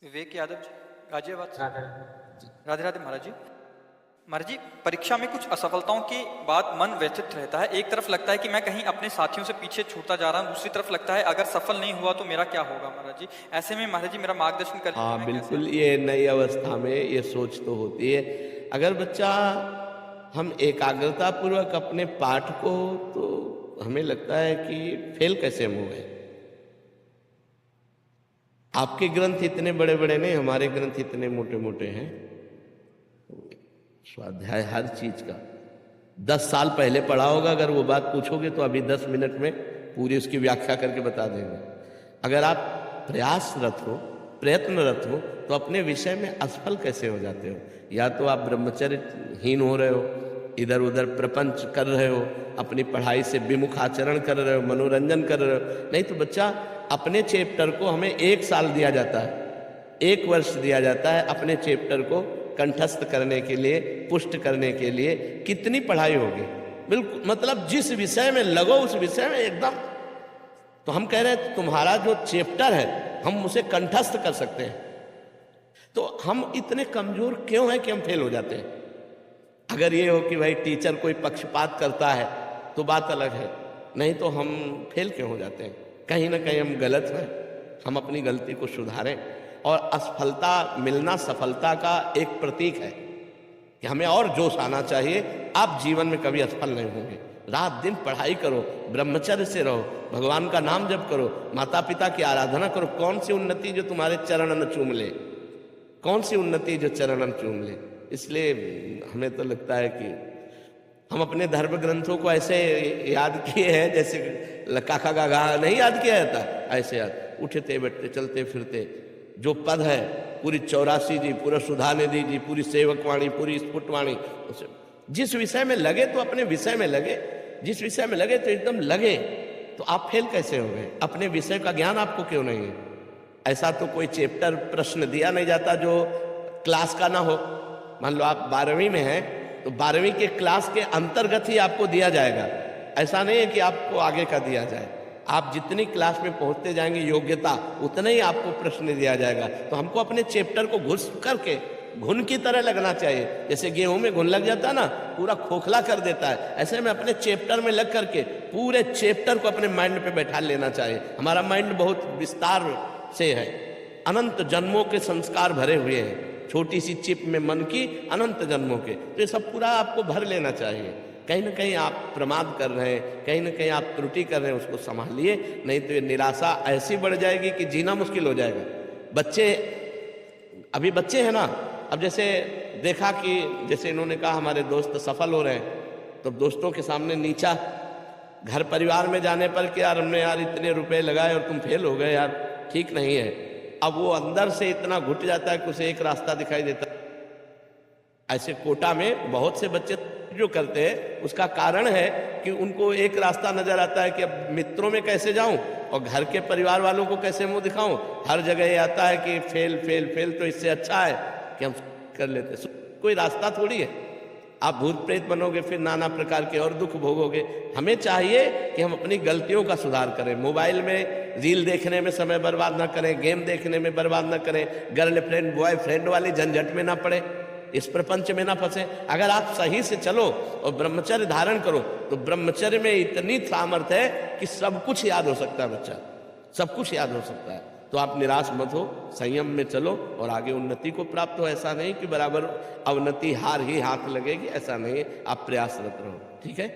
विवेक यादव जी, गाजियाबाद से। राधे राधे राधे महाराज जी। महाराज जी, परीक्षा में कुछ असफलताओं के बाद मन व्यथित रहता है। एक तरफ लगता है कि मैं कहीं अपने साथियों से पीछे छूटता जा रहा हूँ, दूसरी तरफ लगता है अगर सफल नहीं हुआ तो मेरा क्या होगा। महाराज जी, ऐसे में महाराज जी मेरा मार्गदर्शन करें। हाँ बिल्कुल, ये नई अवस्था में ये सोच तो होती है। अगर बच्चा हम एकाग्रता पूर्वक अपने पाठ को, तो हमें लगता है कि फेल कैसे हम हो गए। आपके ग्रंथ इतने बड़े बड़े नहीं, हमारे ग्रंथ इतने मोटे मोटे हैं। स्वाध्याय हर चीज का 10 साल पहले पढ़ा होगा, अगर वो बात पूछोगे तो अभी 10 मिनट में पूरी उसकी व्याख्या करके बता देंगे। अगर आप प्रयासरत हो, प्रयत्नरत हो, तो अपने विषय में असफल कैसे हो जाते हो। या तो आप ब्रह्मचर्यहीन हो रहे हो, इधर उधर प्रपंच कर रहे हो, अपनी पढ़ाई से विमुख आचरण कर रहे हो, मनोरंजन कर रहे हो। नहीं तो बच्चा, अपने चैप्टर को हमें 1 साल दिया जाता है, 1 वर्ष दिया जाता है अपने चैप्टर को कंठस्थ करने के लिए, पुष्ट करने के लिए। कितनी पढ़ाई होगी। बिल्कुल, मतलब जिस विषय में लगो उस विषय में एकदम। तो हम कह रहे हैं तुम्हारा जो चैप्टर है हम उसे कंठस्थ कर सकते हैं। तो हम इतने कमजोर क्यों हैं कि हम फेल हो जाते हैं। अगर ये हो कि भाई टीचर कोई पक्षपात करता है तो बात अलग है, नहीं तो हम फेल क्यों हो जाते हैं। कहीं ना कहीं हम गलत हैं, हम अपनी गलती को सुधारें। और असफलता मिलना सफलता का एक प्रतीक है कि हमें और जोश आना चाहिए। आप जीवन में कभी असफल नहीं होंगे। रात दिन पढ़ाई करो, ब्रह्मचर्य से रहो, भगवान का नाम जप करो, माता पिता की आराधना करो। कौन सी उन्नति जो तुम्हारे चरणन चूम ले, कौन सी उन्नति जो चरणन चूम ले। इसलिए हमें तो लगता है कि हम अपने धर्म ग्रंथों को ऐसे याद किए हैं जैसे काका का गा नहीं याद किया जाता, ऐसे याद। उठते बैठते चलते फिरते जो पद है, पूरी 84 जी, पूरा सुधा निधि जी, पूरी सेवकवाणी, पूरी स्फुटवाणी। जिस विषय में लगे तो अपने विषय में लगे, जिस विषय में लगे तो एकदम लगे। तो आप फेल कैसे हो गए। अपने विषय का ज्ञान आपको क्यों नहीं है। ऐसा तो कोई चैप्टर प्रश्न दिया नहीं जाता जो क्लास का ना हो। मान लो आप 12वीं में हैं तो 12वीं के क्लास के अंतर्गत ही आपको दिया जाएगा। ऐसा नहीं है कि आपको आगे का दिया जाए। आप जितनी क्लास में पहुंचते जाएंगे योग्यता, उतना ही आपको प्रश्न दिया जाएगा। तो हमको अपने चैप्टर को घुस करके घुन की तरह लगना चाहिए। जैसे गेहूं में घुन लग जाता है ना, पूरा खोखला कर देता है। ऐसे में अपने चैप्टर में लग करके पूरे चैप्टर को अपने माइंड पे बैठा लेना चाहिए। हमारा माइंड बहुत विस्तार से है, अनंत जन्मों के संस्कार भरे हुए हैं। छोटी सी चिप में मन की अनंत जन्मों के, तो ये सब पूरा आपको भर लेना चाहिए। कहीं ना कहीं आप प्रमाद कर रहे हैं, कहीं ना कहीं आप त्रुटि कर रहे हैं, उसको संभालिए। नहीं तो ये निराशा ऐसी बढ़ जाएगी कि जीना मुश्किल हो जाएगा। बच्चे अभी बच्चे हैं ना, अब जैसे देखा कि जैसे इन्होंने कहा हमारे दोस्त सफल हो रहे हैं, तो दोस्तों के सामने नीचा, घर परिवार में जाने पर कि यार हमने यार इतने रुपए लगाए और तुम फेल हो गए, यार ठीक नहीं है। अब वो अंदर से इतना घुट जाता है कि उसे एक रास्ता दिखाई देता है। ऐसे कोटा में बहुत से बच्चे जो करते हैं, उसका कारण है कि उनको एक रास्ता नजर आता है कि अब मित्रों में कैसे जाऊं और घर के परिवार वालों को कैसे मुंह दिखाऊं। हर जगह ये आता है कि फेल फेल फेल, तो इससे अच्छा है कि हम कर लेते। कोई रास्ता थोड़ी है। आप भूत प्रेत बनोगे, फिर नाना प्रकार के और दुख भोगोगे। हमें चाहिए कि हम अपनी गलतियों का सुधार करें। मोबाइल में रील देखने में समय बर्बाद ना करें, गेम देखने में बर्बाद ना करें, गर्लफ्रेंड बॉयफ्रेंड वाली झंझट में ना पड़े, इस प्रपंच में ना फंसे। अगर आप सही से चलो और ब्रह्मचर्य धारण करो तो ब्रह्मचर्य में इतनी सामर्थ्य है कि सब कुछ याद हो सकता है। बच्चा सब कुछ याद हो सकता है। तो आप निराश मत हो, संयम में चलो और आगे उन्नति को प्राप्त हो। ऐसा नहीं कि बराबर अवनति हार ही हाथ लगेगी, ऐसा नहीं है। आप प्रयासरत रहो, ठीक है।